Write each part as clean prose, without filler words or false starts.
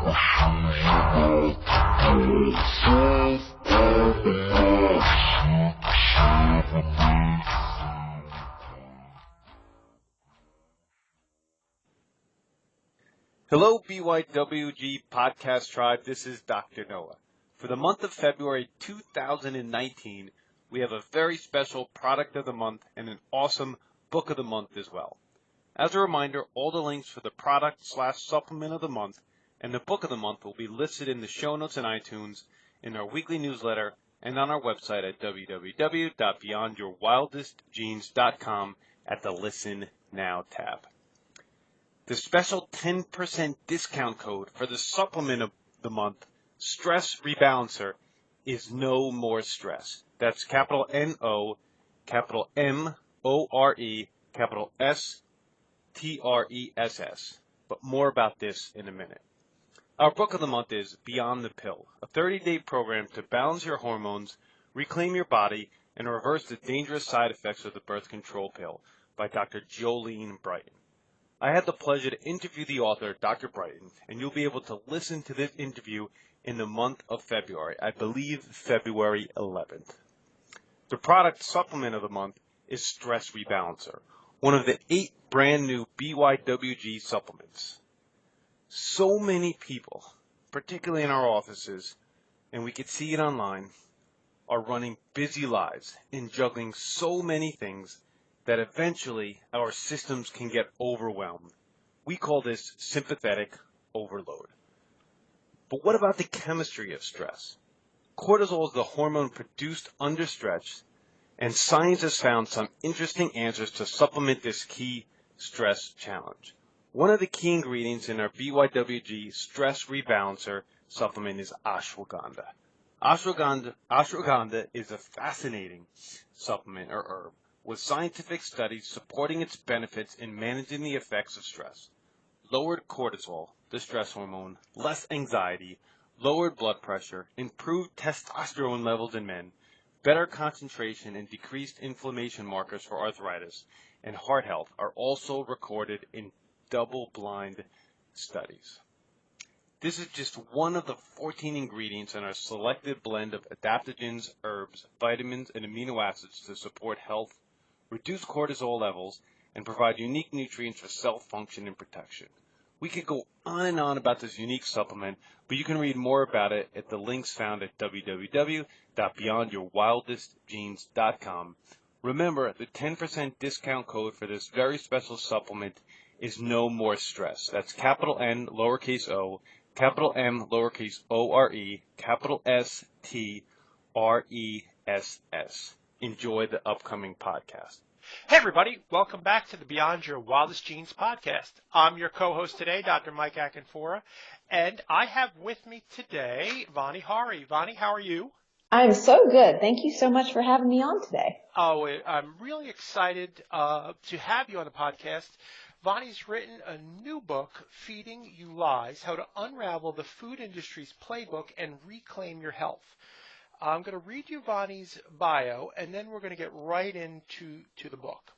Hello, BYWG podcast tribe. This is Dr. Noah. For the month of February 2019, we have a very special product of the month and an awesome book of the month as well. As a reminder, all the links for the product/supplement of the month and the book of the month will be listed in the show notes in iTunes, in our weekly newsletter, and on our website at www.beyondyourwildestgenes.com at the Listen Now tab. The special 10% discount code for the supplement of the month, Stress Rebalancer, is No More Stress. That's capital N-O, capital M-O-R-E, capital S-T-R-E-S-S. But more about this in a minute. Our book of the month is Beyond the Pill, a 30-day program to balance your hormones, reclaim your body, and reverse the dangerous side effects of the birth control pill by Dr. Jolene Brighton. I had the pleasure to interview the author, Dr. Brighton, and you'll be able to listen to this interview in the month of February, I believe February 11th. The product supplement of the month is Stress Rebalancer, one of the 8 brand new BYWG supplements. So many people, particularly in our offices, and we could see it online, are running busy lives and juggling so many things that eventually our systems can get overwhelmed. We call this sympathetic overload. But what about the chemistry of stress? Cortisol is the hormone produced under stress, and science has found some interesting answers to supplement this key stress challenge. One of the key ingredients in our BYWG Stress Rebalancer supplement is ashwagandha. Ashwagandha is a fascinating supplement or herb, with scientific studies supporting its benefits in managing the effects of stress. Lowered cortisol, the stress hormone, less anxiety, lowered blood pressure, improved testosterone levels in men, better concentration, and decreased inflammation markers for arthritis and heart health are also recorded in double-blind studies. This is just one of the 14 ingredients in our selected blend of adaptogens, herbs, vitamins, and amino acids to support health, reduce cortisol levels, and provide unique nutrients for cell function and protection. We could go on and on about this unique supplement, but you can read more about it at the links found at www.beyondyourwildestgenes.com. Remember, the 10% discount code for this very special supplement is No More Stress. That's capital N, lowercase o, capital M, lowercase O-R-E, capital S-T-R-E-S-S. Enjoy the upcoming podcast. Hey everybody, welcome back to the Beyond Your Wildest Genes podcast. I'm your co-host today, Dr. Mike Akinfora, and I have with me today Vani Hari. Vani, how are you? I'm so good. Thank you so much for having me on today. Oh, I'm really excited to have you on the podcast. Vani's written a new book, Feeding You Lies, How to Unravel the Food Industry's Playbook and Reclaim Your Health. I'm going to read you Vani's bio, and then we're going to get right into the book.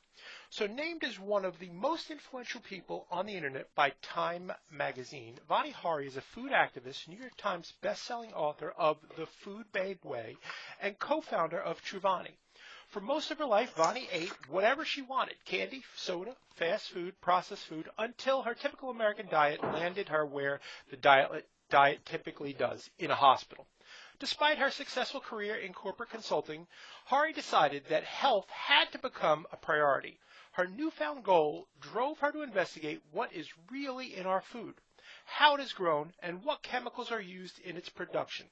So named as one of the most influential people on the internet by Timemagazine, Vani Hari is a food activist, New York Times best-selling author of The Food Babe Way, and co-founder of Truvani. For most of her life, Vani ate whatever she wanted, candy, soda, fast food, processed food, until her typical American diet landed her where the diet typically does, in a hospital. Despite her successful career in corporate consulting, Hari decided that health had to become a priority. Her newfound goal drove her to investigate what is really in our food, how it is grown, and what chemicals are used in its production.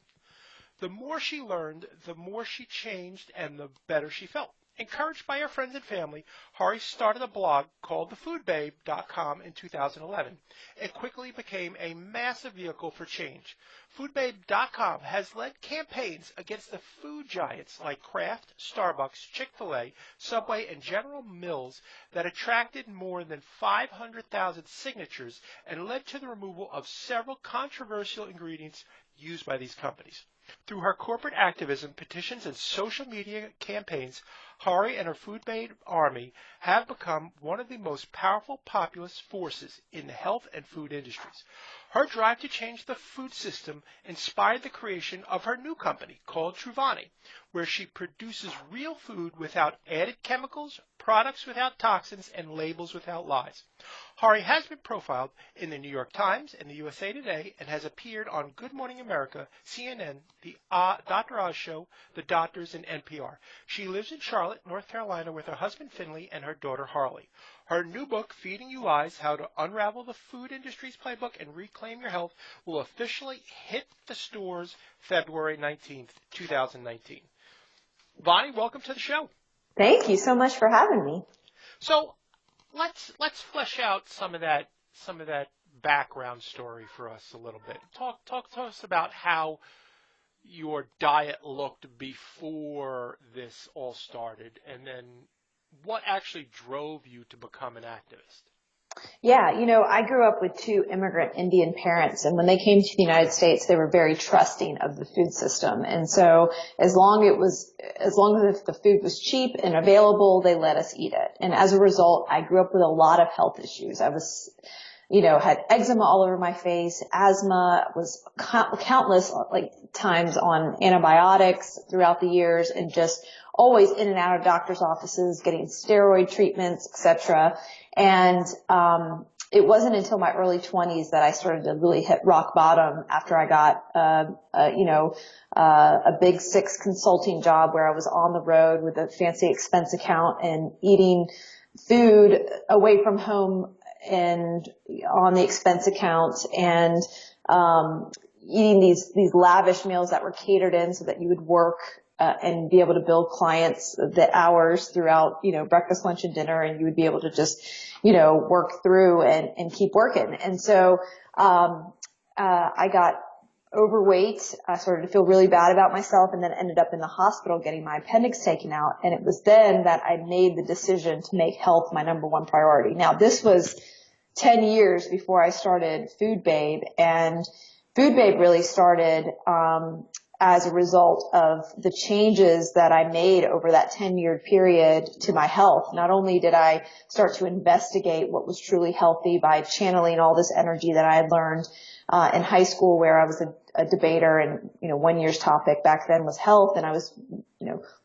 The more she learned, the more she changed, and the better she felt. Encouraged by her friends and family, Hari started a blog called thefoodbabe.com in 2011. It quickly became a massive vehicle for change. Foodbabe.com has led campaigns against the food giants like Kraft, Starbucks, Chick-fil-A, Subway, and General Mills that attracted more than 500,000 signatures and led to the removal of several controversial ingredients used by these companies. Through her corporate activism, petitions, and social media campaigns, Hari and her Food Babe army have become one of the most powerful populist forces in the health and food industries. Her drive to change the food system inspired the creation of her new company called Truvani, where she produces real food without added chemicals, products without toxins, and labels without lies. Hari has been profiled in the New York Times and the USA Today and has appeared on Good Morning America, CNN, the Dr. Oz Show, The Doctors, and NPR. She lives in Charlotte, North Carolina with her husband Finley and her daughter Harley. Her new book, Feeding You Lies, How to Unravel the Food Industry's Playbook and Reclaim Your Health, will officially hit the stores February 19th, 2019. Vani, welcome to the show. Thank you so much for having me. So let's flesh out some of that background story for us a little bit. Talk to us about how your diet looked before this all started, and then what actually drove you to become an activist. Yeah, I grew up with two immigrant Indian parents, and when they came to the United States, they were very trusting of the food system. And so as long as the food was cheap and available, they let us eat it. And as a result, I grew up with a lot of health issues. I was, had eczema all over my face, asthma, was countless times on antibiotics throughout the years, and just always in and out of doctor's offices, getting steroid treatments, etc. And it wasn't until my early 20s that I started to really hit rock bottom after I got a big six consulting job where I was on the road with a fancy expense account and eating food away from home and on the expense account, and eating these lavish meals that were catered in so that you would work and be able to bill clients the hours throughout, breakfast, lunch, and dinner, and you would be able to just, work through and keep working. And so, I got overweight. I started to feel really bad about myself, and then ended up in the hospital getting my appendix taken out. And it was then that I made the decision to make health my number one priority. Now, this was 10 years before I started Food Babe, and Food Babe really started, as a result of the changes that I made over that 10-year period to my health. Not only did I start to investigate what was truly healthy by channeling all this energy that I had learned in high school, where I was a debater, and 1 year's topic back then was health, and I was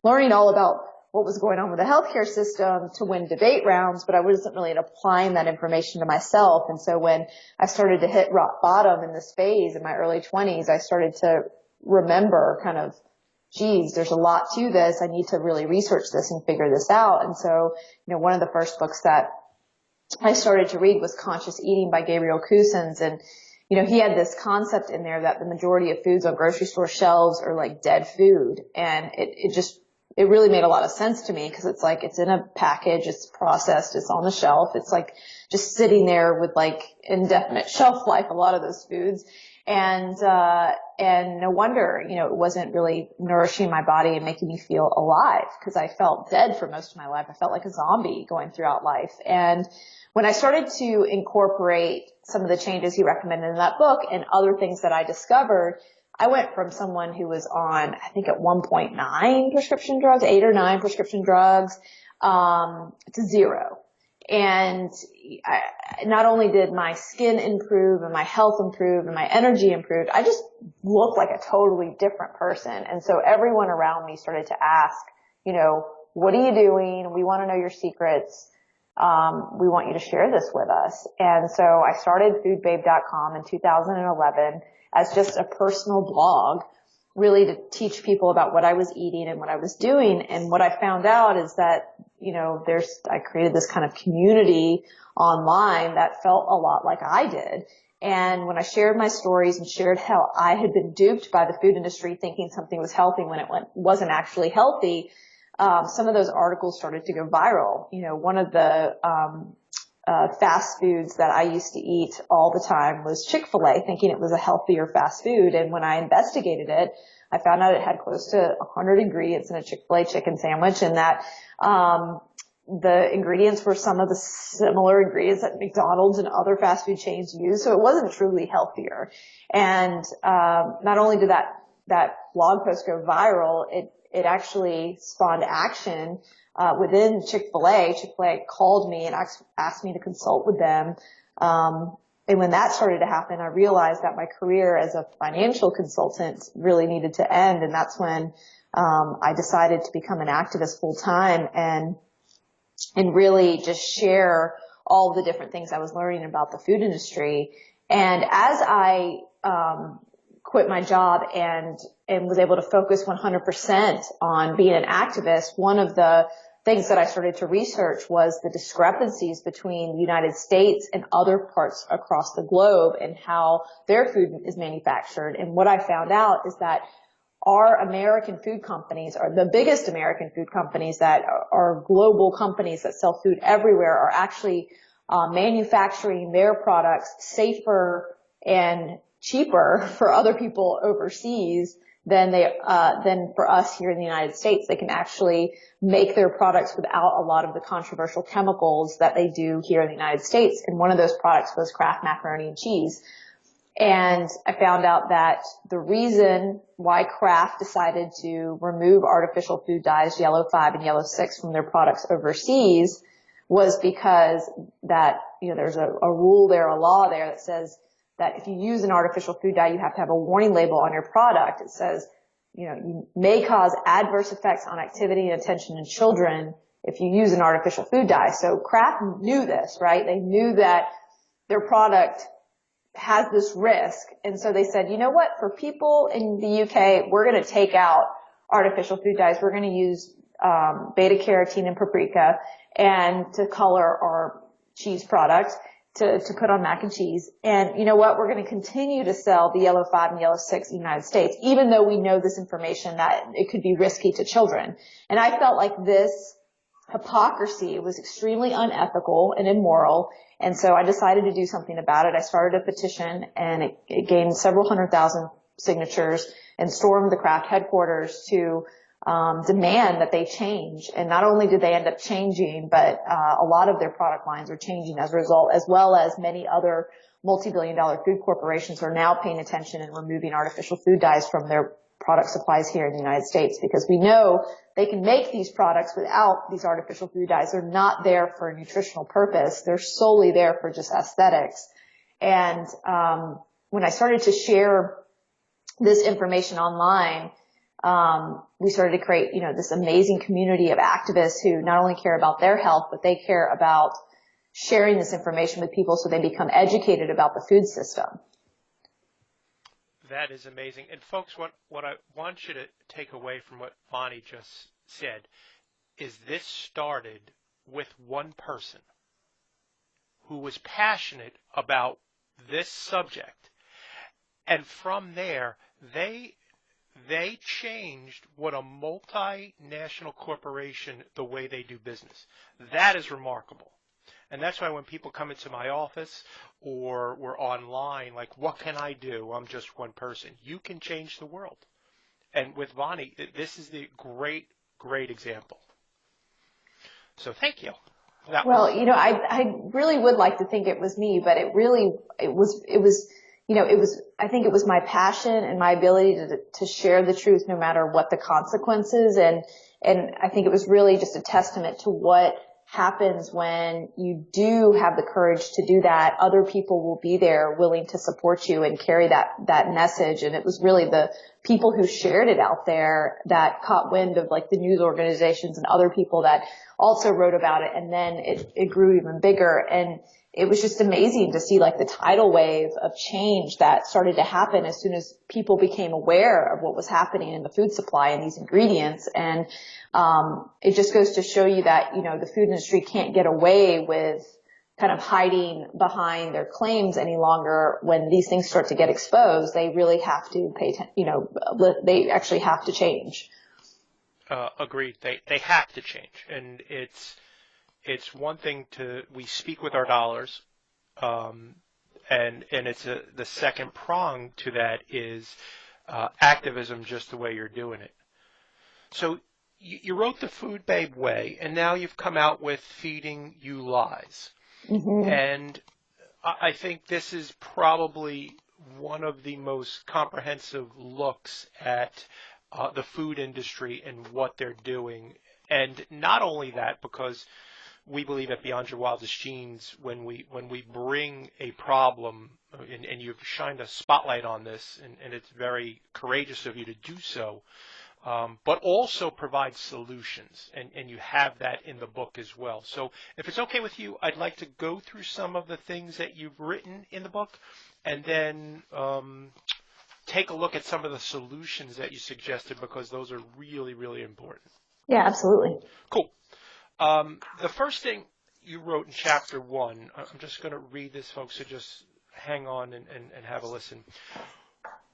learning all about what was going on with the healthcare system to win debate rounds, but I wasn't really applying that information to myself. And so when I started to hit rock bottom in this phase in my early 20s, I started to remember geez, there's a lot to this. I need to really research this and figure this out. And so, one of the first books that I started to read was Conscious Eating by Gabriel Cousens. And, he had this concept in there that the majority of foods on grocery store shelves are like dead food. And it really made a lot of sense to me, because it's like, it's in a package, it's processed, it's on the shelf. It's like just sitting there with indefinite shelf life, a lot of those foods. And no wonder, it wasn't really nourishing my body and making me feel alive, because I felt dead for most of my life. I felt like a zombie going throughout life. And when I started to incorporate some of the changes he recommended in that book and other things that I discovered, I went from someone who was on, I think at 1.9 prescription drugs, 8 or 9 prescription drugs, to 0. And not only did my skin improve and my health improve and my energy improved, I just looked like a totally different person. And so everyone around me started to ask, what are you doing? We want to know your secrets. We want you to share this with us. And so I started foodbabe.com in 2011 as just a personal blog, really to teach people about what I was eating and what I was doing. And what I found out is that, I created this kind of community online that felt a lot like I did. And when I shared my stories and shared how I had been duped by the food industry thinking something was healthy when it wasn't actually healthy, some of those articles started to go viral. One of the fast foods that I used to eat all the time was Chick-fil-A, thinking it was a healthier fast food. And when I investigated it, I found out it had close to 100 ingredients in a Chick-fil-A chicken sandwich, and that the ingredients were some of the similar ingredients that McDonald's and other fast food chains use. So it wasn't truly healthier. And not only did that blog post go viral, it actually spawned action within Chick-fil-A. Chick-fil-A called me and asked me to consult with them And when that started to happen, I realized that my career as a financial consultant really needed to end. And that's when I decided to become an activist full time and really just share all the different things I was learning about the food industry. And as I quit my job and was able to focus 100% on being an activist, one of the things that I started to research was the discrepancies between the United States and other parts across the globe and how their food is manufactured. And what I found out is that our American food companies are the biggest American food companies that are global companies that sell food everywhere are actually manufacturing their products safer and cheaper for other people overseas than for us here in the United States. They can actually make their products without a lot of the controversial chemicals that they do here in the United States. And one of those products was Kraft macaroni and cheese. And I found out that the reason why Kraft decided to remove artificial food dyes, yellow 5 and yellow 6 from their products overseas was because that, there's a rule there, a law there that says that if you use an artificial food dye, you have to have a warning label on your product. It says, you may cause adverse effects on activity and attention in children if you use an artificial food dye. So Kraft knew this, right? They knew that their product has this risk. And so they said, you know what, for people in the UK, we're going to take out artificial food dyes. We're going to use beta carotene and paprika and to color our cheese product to put on mac and cheese. And you know what, we're going to continue to sell the yellow 5 and yellow 6 in the United States, even though we know this information that it could be risky to children. And I felt like this hypocrisy was extremely unethical and immoral. And so I decided to do something about it. I started a petition and it gained several 100,000 signatures and stormed the Kraft headquarters to demand that they change. And not only did they end up changing, but a lot of their product lines are changing as a result, as well as many other multi-billion-dollar food corporations are now paying attention and removing artificial food dyes from their product supplies here in the United States, because we know they can make these products without these artificial food dyes. They're not there for a nutritional purpose. They're solely there for just aesthetics. And when I started to share this information online, we started to create, this amazing community of activists who not only care about their health, but they care about sharing this information with people so they become educated about the food system. That is amazing. And folks, what I want you to take away from what Vani just said is this started with one person who was passionate about this subject. And from there, they changed what a multinational corporation, the way they do business. That is remarkable. And that's why when people come into my office or we're online, like, what can I do? I'm just one person. You can change the world. And with Vani, this is the great example. So thank you. I really would like to think it was me, but it was, I think it was my passion and my ability to share the truth no matter what the consequences. And I think it was really just a testament to what happens when you do have the courage to do that. Other people will be there willing to support you and carry that message. And it was really the people who shared it out there that caught wind of like the news organizations and other people that also wrote about it. And then it grew even bigger. And it was just amazing to see like the tidal wave of change that started to happen as soon as people became aware of what was happening in the food supply and these ingredients. And it just goes to show you that, the food industry can't get away with kind of hiding behind their claims any longer. When these things start to get exposed, they really have to they actually have to change. Agreed. They have to change. And it's one thing we speak with our dollars, and it's the second prong to that is activism, just the way you're doing it. So you wrote The Food Babe Way, and now you've come out with Feeding You Lies. Mm-hmm. And I think this is probably one of the most comprehensive looks at the food industry and what they're doing. And not only that, because we believe at Beyond Your Wildest Genes, when we bring a problem, and you've shined a spotlight on this, and it's very courageous of you to do so, but also provide solutions, and you have that in the book as well. So if it's okay with you, I'd like to go through some of the things that you've written in the book, and then take a look at some of the solutions that you suggested, because those are really, really important. Yeah, absolutely. Cool. The first thing you wrote in chapter 1, I'm just going to read this, folks, so just hang on and have a listen.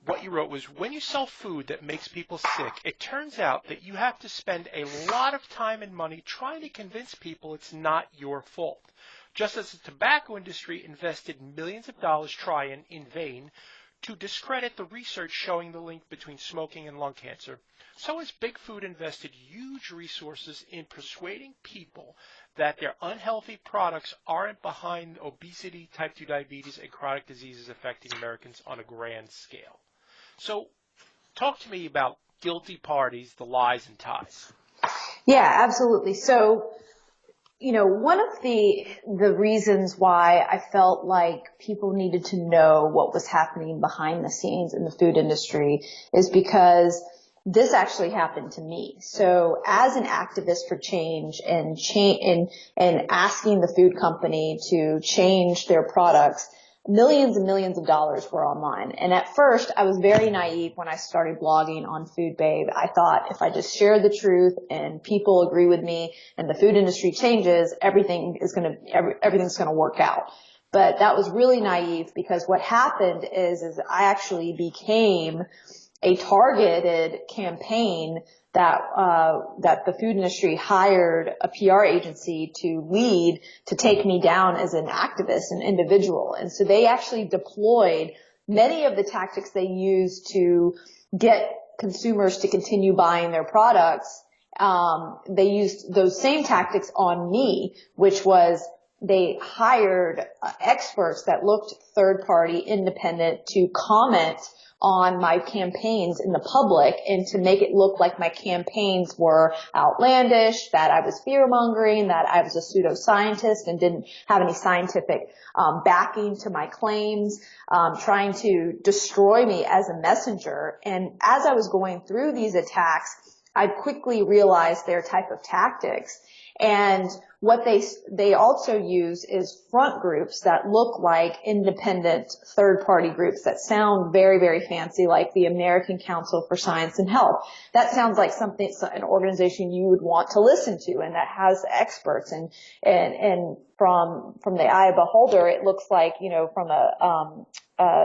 What you wrote was, when you sell food that makes people sick, it turns out that you have to spend a lot of time and money trying to convince people it's not your fault. Just as the tobacco industry invested millions of dollars trying, in vain, to discredit the research showing the link between smoking and lung cancer, so has Big Food invested huge resources in persuading people that their unhealthy products aren't behind obesity, type 2 diabetes, and chronic diseases affecting Americans on a grand scale. So talk to me about guilty parties, the lies and ties. Yeah, absolutely. So, one of the reasons why I felt like people needed to know what was happening behind the scenes in the food industry is because this actually happened to me. So as an activist for change and asking the food company to change their products, millions and millions of dollars were online. And at first, I was very naive when I started blogging on Food Babe. I thought if I just share the truth and people agree with me and the food industry changes, everything's going to work out. But that was really naive, because what happened is I actually became a targeted campaign that the food industry hired a PR agency to lead, to take me down as an activist, an individual. And so they actually deployed many of the tactics they use to get consumers to continue buying their products. They used those same tactics on me, which was they hired experts that looked third party, independent, to comment on my campaigns in the public and to make it look like my campaigns were outlandish, that I was fear-mongering, that I was a pseudoscientist and didn't have any scientific backing to my claims, trying to destroy me as a messenger. And as I was going through these attacks, I quickly realized their type of tactics. And what they also use is front groups that look like independent third-party groups that sound very, very fancy, like the American Council for Science and Health. That sounds like an organization you would want to listen to, and that has experts. And from the eye of the beholder, it looks like, from a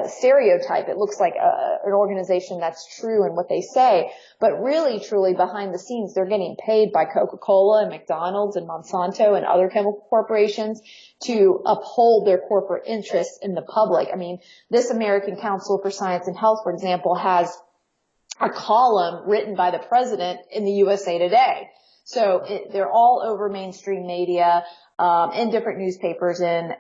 stereotype, it looks like an organization that's true in what they say. But really, truly, behind the scenes, they're getting paid by Coca-Cola and McDonald's and Monsanto and other chemical corporations to uphold their corporate interests in the public. I mean, this American Council for Science and Health, for example, has a column written by the president in the USA Today. So they're all over mainstream media, in different newspapers, and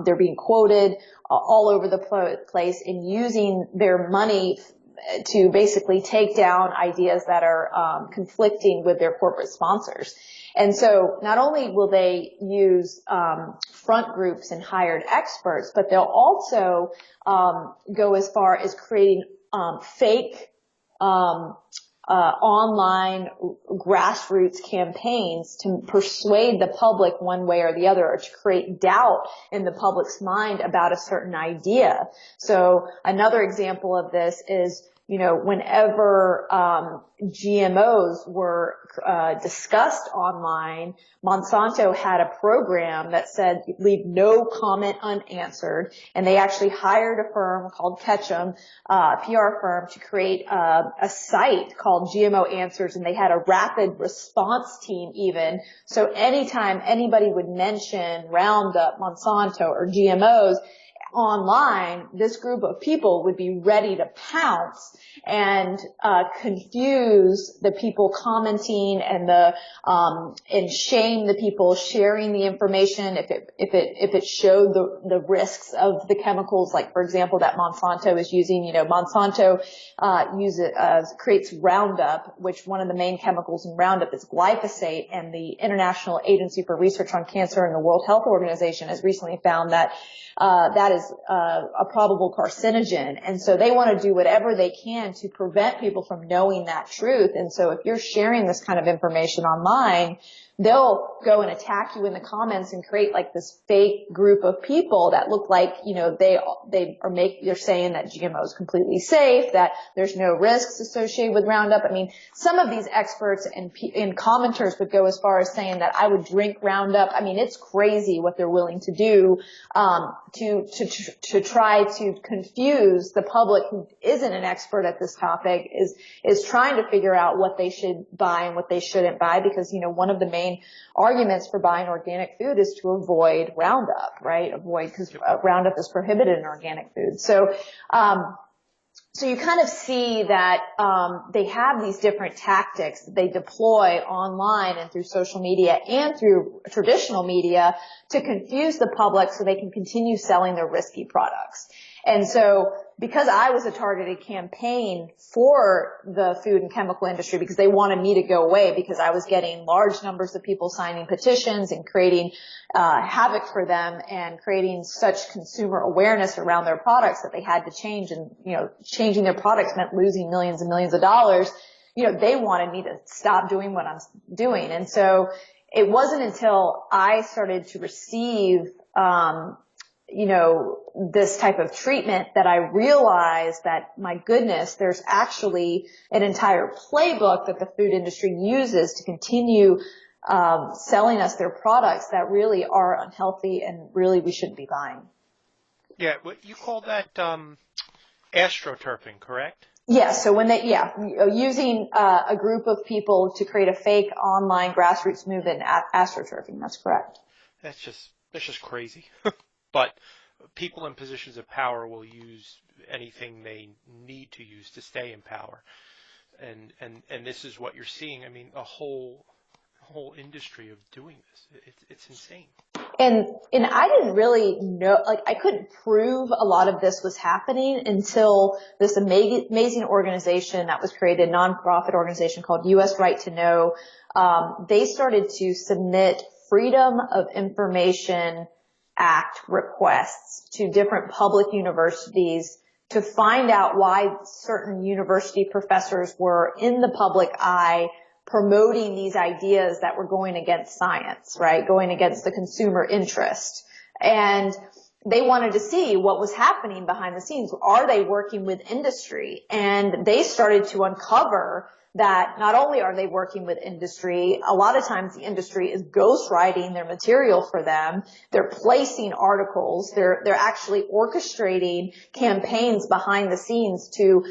they're being quoted all over the place in using their money to basically take down ideas that are conflicting with their corporate sponsors. And so not only will they use front groups and hired experts, but they'll also go as far as creating fake online grassroots campaigns to persuade the public one way or the other, or to create doubt in the public's mind about a certain idea. So another example of this is, whenever GMOs were discussed online, Monsanto had a program that said leave no comment unanswered, and they actually hired a firm called Ketchum, a PR firm, to create a site called GMO Answers, and they had a rapid response team even. So anytime anybody would mention Roundup, Monsanto, or GMOs, online, this group of people would be ready to pounce and confuse the people commenting and and shame the people sharing the information if it showed the risks of the chemicals, like for example that Monsanto is using. You know, Monsanto creates Roundup, which one of the main chemicals in Roundup is glyphosate, and the International Agency for Research on Cancer and the World Health Organization has recently found that that is a probable carcinogen. And so they want to do whatever they can to prevent people from knowing that truth. And so if you're sharing this kind of information online, they'll go and attack you in the comments and create like this fake group of people that look like, you know, they're saying that GMO is completely safe, that there's no risks associated with Roundup. I mean, some of these experts and commenters would go as far as saying that I would drink Roundup. I mean, it's crazy what they're willing to do, to try to confuse the public who isn't an expert at this topic, is trying to figure out what they should buy and what they shouldn't buy, because, you know, one of the main arguments for buying organic food is to avoid Roundup, right? Because Roundup is prohibited in organic food. So you kind of see that they have these different tactics that they deploy online and through social media and through traditional media to confuse the public so they can continue selling their risky products. And so because I was a targeted campaign for the food and chemical industry, because they wanted me to go away, because I was getting large numbers of people signing petitions and creating havoc for them and creating such consumer awareness around their products that they had to change, and, you know, changing their products meant losing millions and millions of dollars. You know, they wanted me to stop doing what I'm doing. And so it wasn't until I started to receive you know, this type of treatment that I realized that, my goodness, there's actually an entire playbook that the food industry uses to continue selling us their products that really are unhealthy and really we shouldn't be buying. Yeah, what you call that astroturfing, correct? Yeah, so when using a group of people to create a fake online grassroots movement, astroturfing, that's correct. That's just crazy. But people in positions of power will use anything they need to use to stay in power. And this is what you're seeing. I mean, a whole industry of doing this. It's insane. And I didn't really know, like, I couldn't prove a lot of this was happening until this amazing organization that was created, a nonprofit organization called U.S. Right to Know. They started to submit Freedom of Information Act requests to different public universities to find out why certain university professors were in the public eye promoting these ideas that were going against science, right? Going against the consumer interest. And they wanted to see what was happening behind the scenes. Are they working with industry? And they started to uncover that not only are they working with industry, a lot of times the industry is ghostwriting their material for them. They're placing articles. They're actually orchestrating campaigns behind the scenes to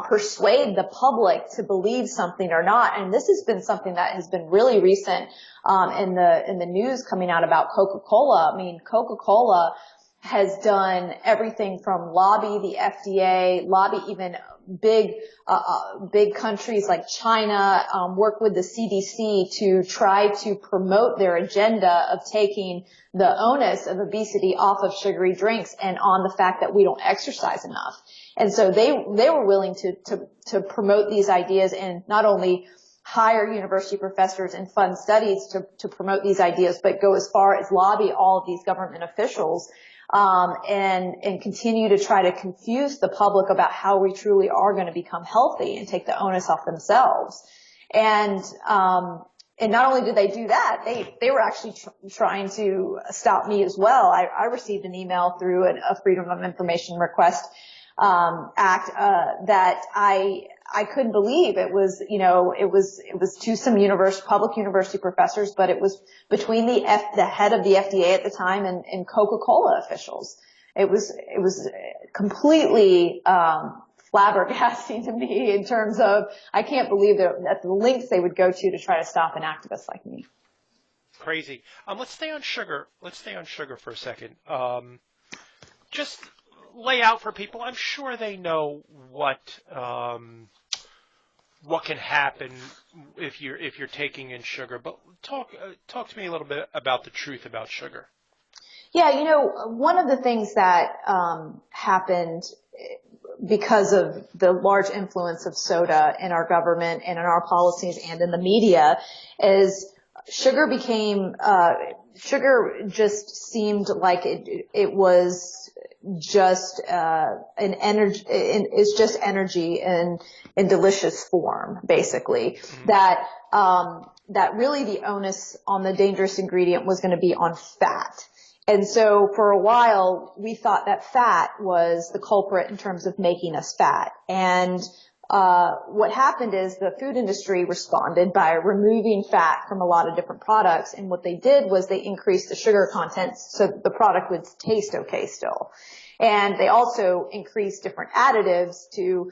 persuade the public to believe something or not. And this has been something that has been really recent in the news coming out about Coca-Cola. I mean, Coca-Cola has done everything from lobby the FDA, lobby even big countries like China, work with the CDC to try to promote their agenda of taking the onus of obesity off of sugary drinks and on the fact that we don't exercise enough. And so they were willing to promote these ideas and not only hire university professors and fund studies to promote these ideas, but go as far as lobby all of these government officials and continue to try to confuse the public about how we truly are going to become healthy and take the onus off themselves. And not only did they do that, they were actually trying to stop me as well. I received an email through a Freedom of Information Request Act that I couldn't believe. It was, you know, it was to some public university professors, but it was between the head of the FDA at the time and Coca-Cola officials. It was completely flabbergasting to me in terms of, I can't believe that the lengths they would go to try to stop an activist like me. Crazy. Let's stay on sugar. Let's stay on sugar for a second. just lay out for people. I'm sure they know what can happen if you're taking in sugar. But talk to me a little bit about the truth about sugar. Yeah, one of the things that happened because of the large influence of soda in our government and in our policies and in the media is sugar just seemed like it was just an energy, it's just energy in delicious form, basically. Mm-hmm. That really the onus on the dangerous ingredient was going to be on fat. And so for a while, we thought that fat was the culprit in terms of making us fat. And what happened is the food industry responded by removing fat from a lot of different products. And what they did was they increased the sugar content so that the product would taste okay still. And they also increased different additives to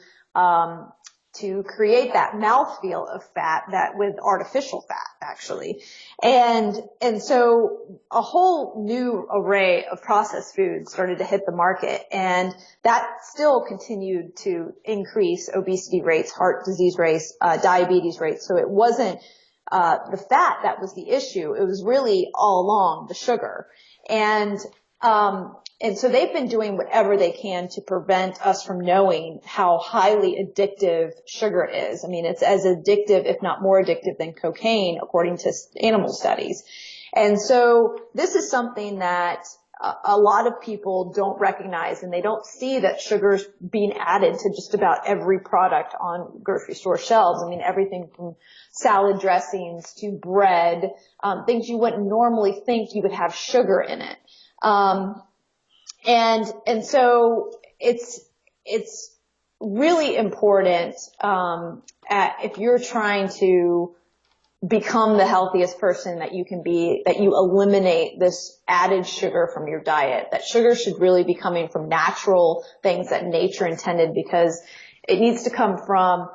create that mouthfeel of fat that with artificial fat, actually. And so a whole new array of processed foods started to hit the market, and that still continued to increase obesity rates, heart disease rates, diabetes rates. So it wasn't, the fat that was the issue. It was really all along the sugar. And so they've been doing whatever they can to prevent us from knowing how highly addictive sugar is. I mean, it's as addictive, if not more addictive than cocaine, according to animal studies. And so this is something that a lot of people don't recognize, and they don't see that sugar's being added to just about every product on grocery store shelves. I mean, everything from salad dressings to bread, things you wouldn't normally think you would have sugar in it. And so it's really important, if you're trying to become the healthiest person that you can be, that you eliminate this added sugar from your diet. That sugar should really be coming from natural things that nature intended, because it needs to come from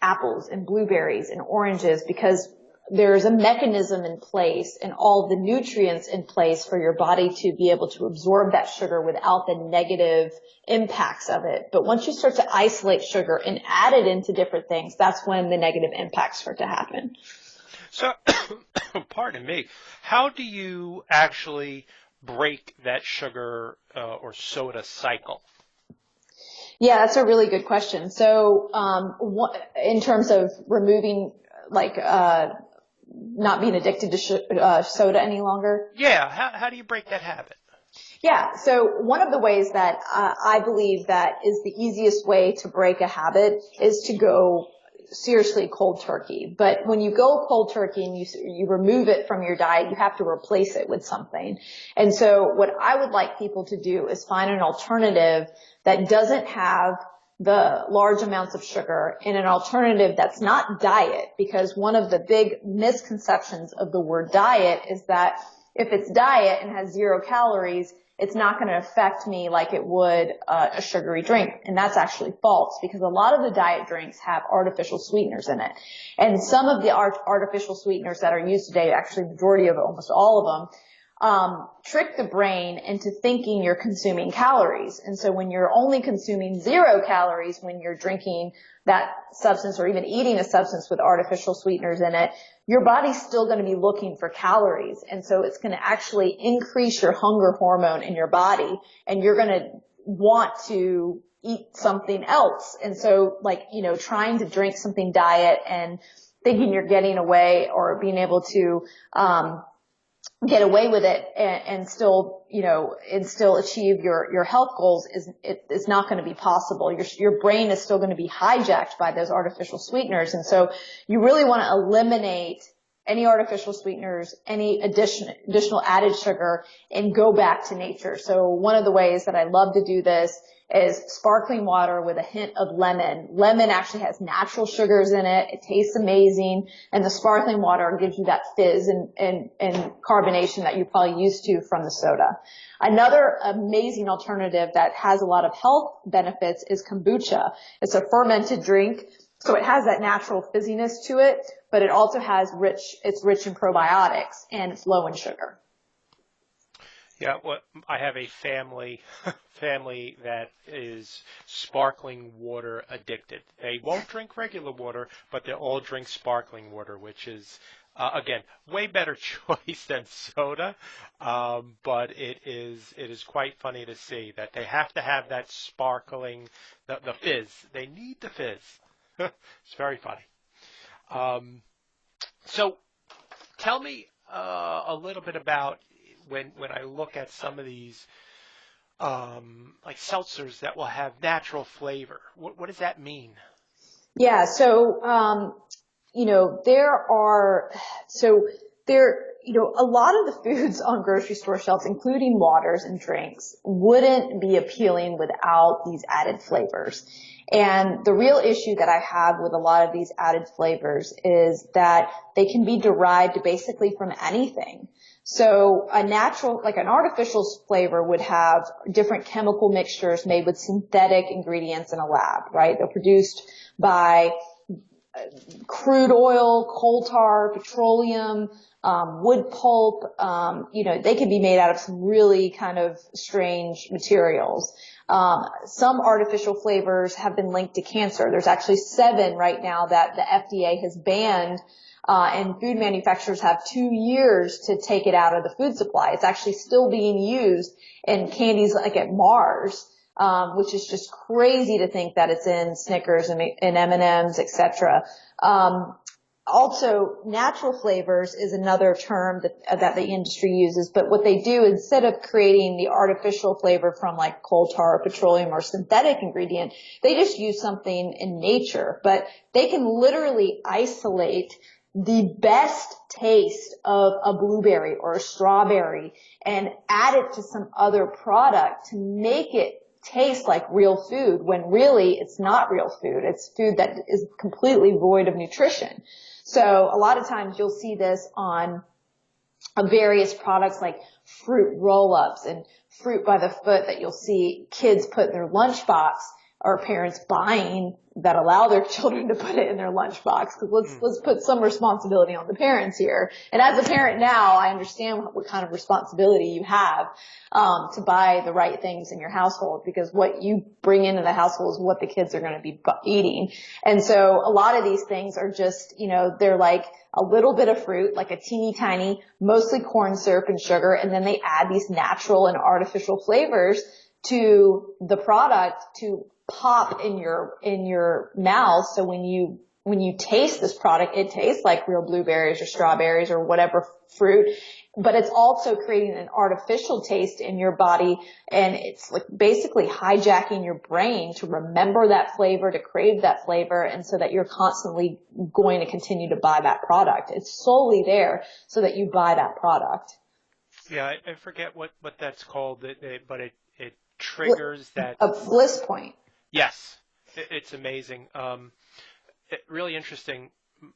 apples and blueberries and oranges, because there's a mechanism in place and all the nutrients in place for your body to be able to absorb that sugar without the negative impacts of it. But once you start to isolate sugar and add it into different things, that's when the negative impacts start to happen. So, pardon me, how do you actually break that sugar or soda cycle? Yeah, that's a really good question. So, in terms of removing, not being addicted to soda any longer? Yeah, how do you break that habit? Yeah, so one of the ways that I believe that is the easiest way to break a habit is to go seriously cold turkey. But when you go cold turkey and you remove it from your diet, you have to replace it with something. And so what I would like people to do is find an alternative that doesn't have the large amounts of sugar, and an alternative that's not diet, because one of the big misconceptions of the word diet is that if it's diet and has 0 calories, it's not going to affect me like it would a sugary drink. And that's actually false, because a lot of the diet drinks have artificial sweeteners in it. And some of the artificial sweeteners that are used today, actually the majority of it, almost all of them, trick the brain into thinking you're consuming calories. And so when you're only consuming 0 calories when you're drinking that substance or even eating a substance with artificial sweeteners in it, your body's still going to be looking for calories. And so it's going to actually increase your hunger hormone in your body, and you're going to want to eat something else. And so trying to drink something diet and thinking you're getting away or being able to, get away with it and still achieve your health goals is not going to be possible. Your brain is still going to be hijacked by those artificial sweeteners. And so you really want to eliminate any artificial sweeteners, any additional added sugar, and go back to nature. So one of the ways that I love to do this is sparkling water with a hint of lemon. Lemon actually has natural sugars in it. It tastes amazing. And the sparkling water gives you that fizz and carbonation that you're probably used to from the soda. Another amazing alternative that has a lot of health benefits is kombucha. It's a fermented drink, so it has that natural fizziness to it, but it also has it's rich in probiotics, and it's low in sugar. Yeah, well, I have a family that is sparkling water addicted. They won't drink regular water, but they'll all drink sparkling water, which is again way better choice than soda. But it is quite funny to see that they have to have that sparkling, the fizz. They need the fizz. It's very funny. So tell me a little bit about when I look at some of these like seltzers that will have natural flavor. What does that mean? Yeah. So, a lot of the foods on grocery store shelves, including waters and drinks, wouldn't be appealing without these added flavors. And the real issue that I have with a lot of these added flavors is that they can be derived basically from anything. So a natural, like an artificial flavor would have different chemical mixtures made with synthetic ingredients in a lab, right? They're produced by crude oil, coal tar, petroleum, wood pulp. They can be made out of some really kind of strange materials. Some artificial flavors have been linked to cancer. There's actually 7 right now that the FDA has banned, and food manufacturers have 2 years to take it out of the food supply. It's actually still being used in candies like at Mars, which is just crazy to think that it's in Snickers and M&Ms, etc. Also, natural flavors is another term that the industry uses, but what they do, instead of creating the artificial flavor from like coal tar, petroleum, or synthetic ingredient, they just use something in nature. But they can literally isolate the best taste of a blueberry or a strawberry and add it to some other product to make it taste like real food, when really it's not real food. It's food that is completely void of nutrition. So a lot of times you'll see this on various products like fruit roll-ups and fruit by the foot that you'll see kids put in their lunchbox, or parents buying that allow their children to put it in their lunchbox. Because let's put some responsibility on the parents here. And as a parent now, I understand what kind of responsibility you have to buy the right things in your household, because what you bring into the household is what the kids are going to be eating. And so a lot of these things are just, they're like a little bit of fruit, like a teeny tiny, mostly corn syrup and sugar, and then they add these natural and artificial flavors to the product to pop in your mouth. So when you taste this product, it tastes like real blueberries or strawberries or whatever fruit, but it's also creating an artificial taste in your body, and it's like basically hijacking your brain to remember that flavor, to crave that flavor, and so that you're constantly going to continue to buy that product. It's solely there so that you buy that product. Yeah, I forget what that's called, but it triggers that. A bliss point. Yes, it's amazing. Really interesting.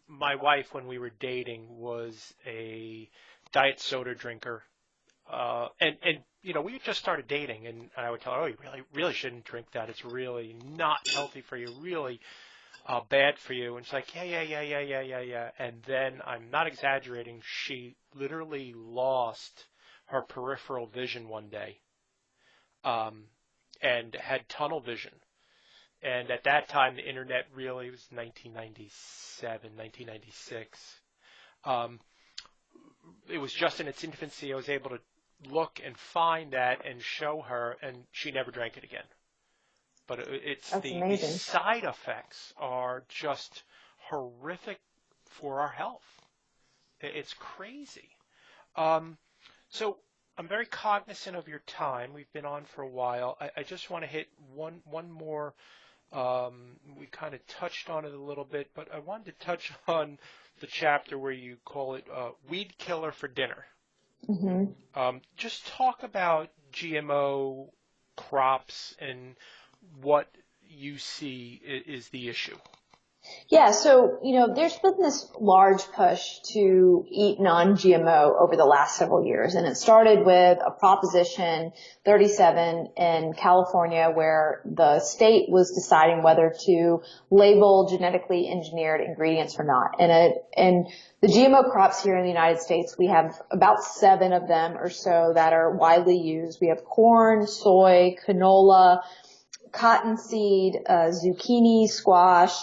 My wife, when we were dating, was a diet soda drinker, and we had just started dating, and I would tell her, "Oh, you really shouldn't drink that. It's really not healthy for you. Really bad for you." And she's like, "Yeah." And then, I'm not exaggerating, she literally lost her peripheral vision one day, and had tunnel vision. And at that time, the internet really was 1997, 1996. It was just in its infancy. I was able to look and find that and show her, and she never drank it again. But it's the side effects are just horrific for our health. It's crazy. So I'm very cognizant of your time. We've been on for a while. I just want to hit one more. We kind of touched on it a little bit, but I wanted to touch on the chapter where you call it Weed Killer for Dinner. Mm-hmm. Just talk about GMO crops and what you see is the issue. Yeah, so, there's been this large push to eat non-GMO over the last several years, and it started with a Proposition 37 in California where the state was deciding whether to label genetically engineered ingredients or not. And the GMO crops here in the United States, we have about 7 of them or so that are widely used. We have corn, soy, canola, cottonseed, zucchini, squash,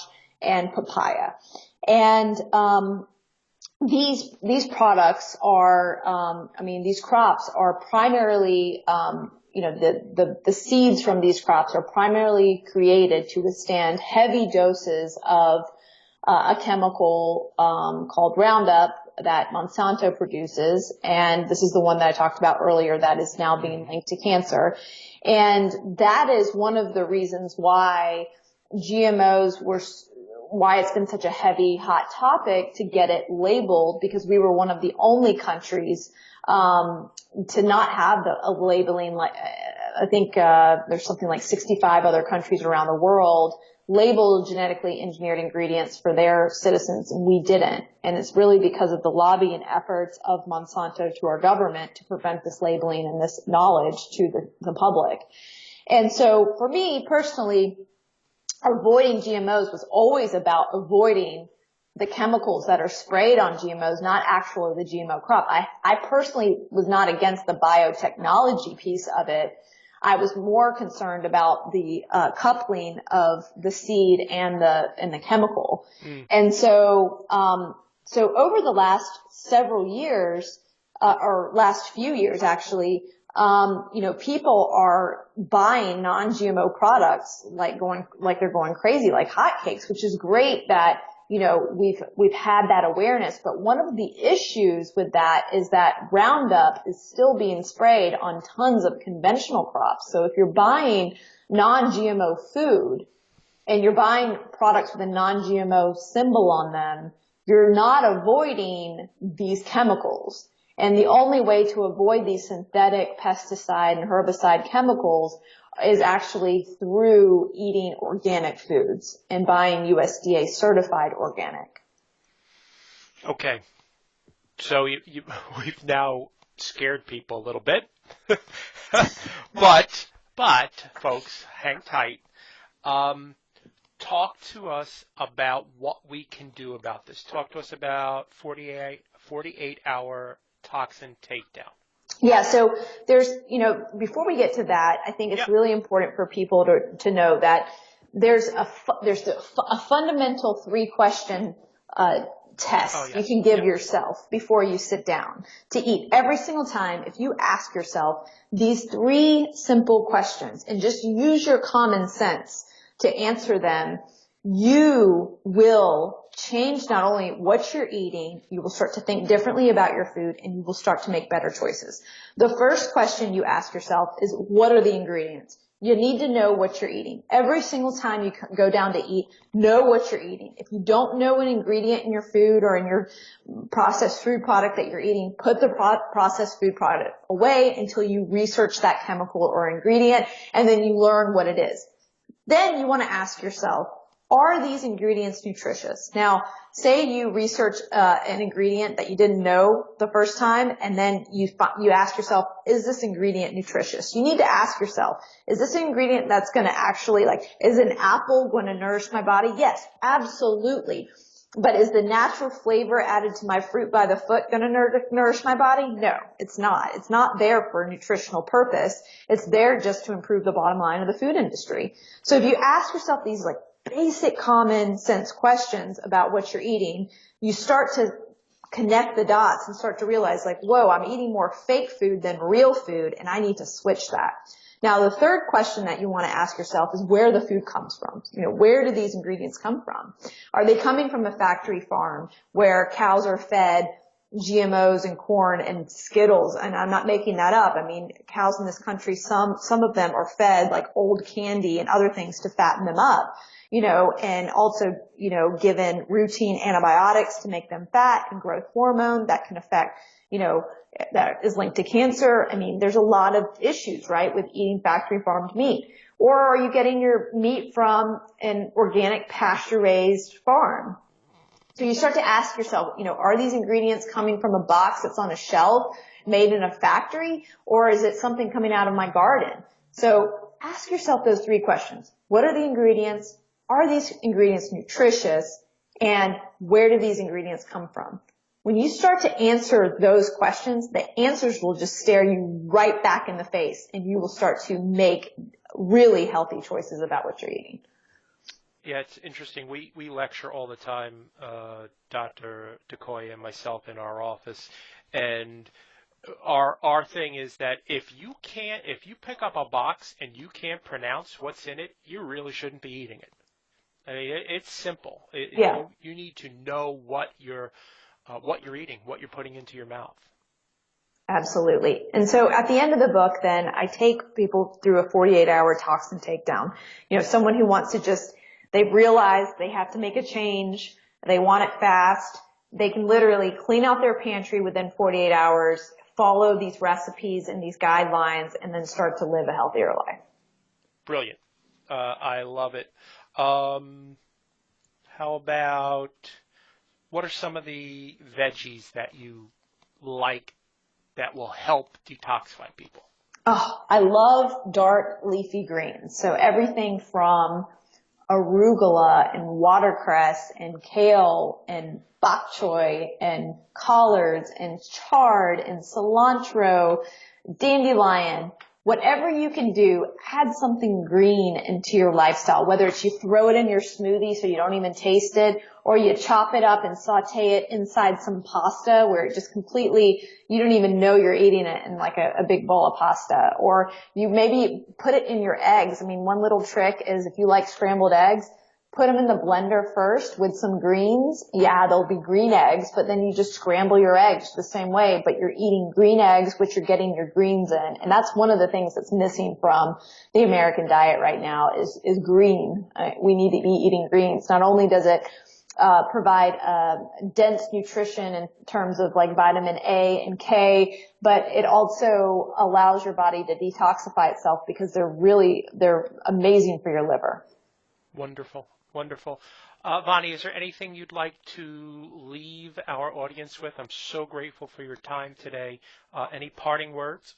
and papaya. And these products are, these crops are primarily, the seeds from these crops are primarily created to withstand heavy doses of a chemical called Roundup that Monsanto produces, and this is the one that I talked about earlier that is now being linked to cancer. And that is one of the reasons why why it's been such a heavy, hot topic to get it labeled, because we were one of the only countries to not have a labeling. Like, I think there's something like 65 other countries around the world labeled genetically engineered ingredients for their citizens, and we didn't. And it's really because of the lobby and efforts of Monsanto to our government to prevent this labeling and this knowledge to the public. And so for me personally, avoiding GMOs was always about avoiding the chemicals that are sprayed on GMOs, not actually the GMO crop. I personally was not against the biotechnology piece of it. I was more concerned about the coupling of the seed and the chemical. And so over the last several years, or last few years actually, people are buying non-GMO products like they're going crazy, like hotcakes, which is great that, we've had that awareness. But one of the issues with that is that Roundup is still being sprayed on tons of conventional crops. So if you're buying non-GMO food and you're buying products with a non-GMO symbol on them, you're not avoiding these chemicals. And the only way to avoid these synthetic pesticide and herbicide chemicals is actually through eating organic foods and buying USDA certified organic. Okay. So we've now scared people a little bit. but folks, hang tight. Talk to us about what we can do about this. Talk to us about 48-hour toxin takedown. Yeah, so there's, before we get to that, I think it's really important for people to know that there's a fundamental 3-question test you can give yourself before you sit down to eat. Every single time, if you ask yourself these 3 simple questions and just use your common sense to answer them, you will change not only what you're eating, you will start to think differently about your food, and you will start to make better choices. The first question you ask yourself is, what are the ingredients? You need to know what you're eating. Every single time you go down to eat, know what you're eating. If you don't know an ingredient in your food or in your processed food product that you're eating, put the processed food product away until you research that chemical or ingredient, and then you learn what it is. Then you want to ask yourself, are these ingredients nutritious? Now, say you research an ingredient that you didn't know the first time, and then you ask yourself, is this ingredient nutritious? You need to ask yourself, is this an ingredient that's going to actually, is an apple going to nourish my body? Yes, absolutely. But is the natural flavor added to my fruit by the foot going to nourish my body? No, it's not. It's not there for a nutritional purpose. It's there just to improve the bottom line of the food industry. So if you ask yourself these basic common sense questions about what you're eating, you start to connect the dots and start to realize whoa, I'm eating more fake food than real food, and I need to switch that. Now, the third question that you want to ask yourself is where the food comes from. Where do these ingredients come from? Are they coming from a factory farm where cows are fed GMOs and corn and Skittles? And I'm not making that up. I mean, cows in this country, some of them are fed old candy and other things to fatten them up. And also, given routine antibiotics to make them fat and growth hormone that can affect, that is linked to cancer. I mean, there's a lot of issues, right, with eating factory farmed meat. Or are you getting your meat from an organic pasture-raised farm? So you start to ask yourself, are these ingredients coming from a box that's on a shelf made in a factory, or is it something coming out of my garden? So ask yourself those 3 questions. What are the ingredients? Are these ingredients nutritious? And where do these ingredients come from? When you start to answer those questions, the answers will just stare you right back in the face, and you will start to make really healthy choices about what you're eating. Yeah, it's interesting. We lecture all the time, Dr. DeCoy and myself in our office, and our thing is that if you pick up a box and you can't pronounce what's in it, you really shouldn't be eating it. I mean, it's simple. You need to know what you're eating, what you're putting into your mouth. Absolutely. And so at the end of the book, then I take people through a 48-hour toxin takedown. Someone who wants to they've realized they have to make a change. They want it fast. They can literally clean out their pantry within 48 hours, follow these recipes and these guidelines, and then start to live a healthier life. Brilliant. I love it. How about, what are some of the veggies that you like that will help detoxify people? Oh, I love dark leafy greens. So everything from arugula and watercress and kale and bok choy and collards and chard and cilantro, dandelion. Whatever you can do, add something green into your lifestyle, whether it's you throw it in your smoothie so you don't even taste it, or you chop it up and saute it inside some pasta where it just completely, you don't even know you're eating it in like a big bowl of pasta. Or you maybe put it in your eggs. I mean, one little trick is if you like scrambled eggs, put them in the blender first with some greens. Yeah, they'll be green eggs, but then you just scramble your eggs the same way, but you're eating green eggs, which you're getting your greens in. And that's one of the things that's missing from the American diet right now is green. We need to be eating greens. Not only does it provide dense nutrition in terms of like vitamin A and K, but it also allows your body to detoxify itself because they're amazing for your liver. Wonderful. Wonderful. Vani, is there anything you'd like to leave our audience with? I'm so grateful for your time today. Any parting words?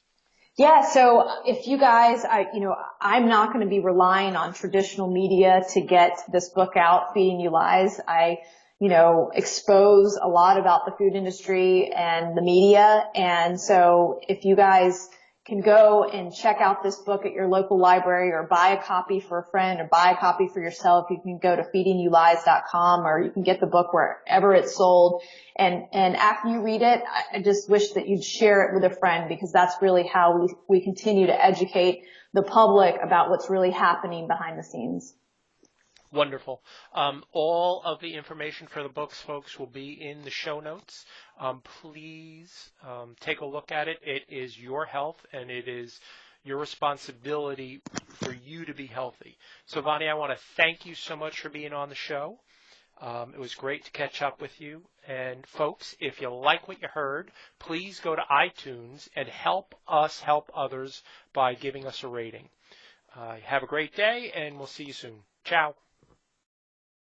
Yeah, so if you guys, I'm not going to be relying on traditional media to get this book out, Feeding You Lies. I expose a lot about the food industry and the media. And so if you guys can go and check out this book at your local library or buy a copy for a friend or buy a copy for yourself, you can go to feedingyoulies.com or you can get the book wherever it's sold. And after you read it, I just wish that you'd share it with a friend because that's really how we continue to educate the public about what's really happening behind the scenes. Wonderful. All of the information for the books, folks, will be in the show notes. Please take a look at it. It is your health, and it is your responsibility for you to be healthy. So, Vani, I want to thank you so much for being on the show. It was great to catch up with you. And, folks, if you like what you heard, please go to iTunes and help us help others by giving us a rating. Have a great day, and we'll see you soon. Ciao.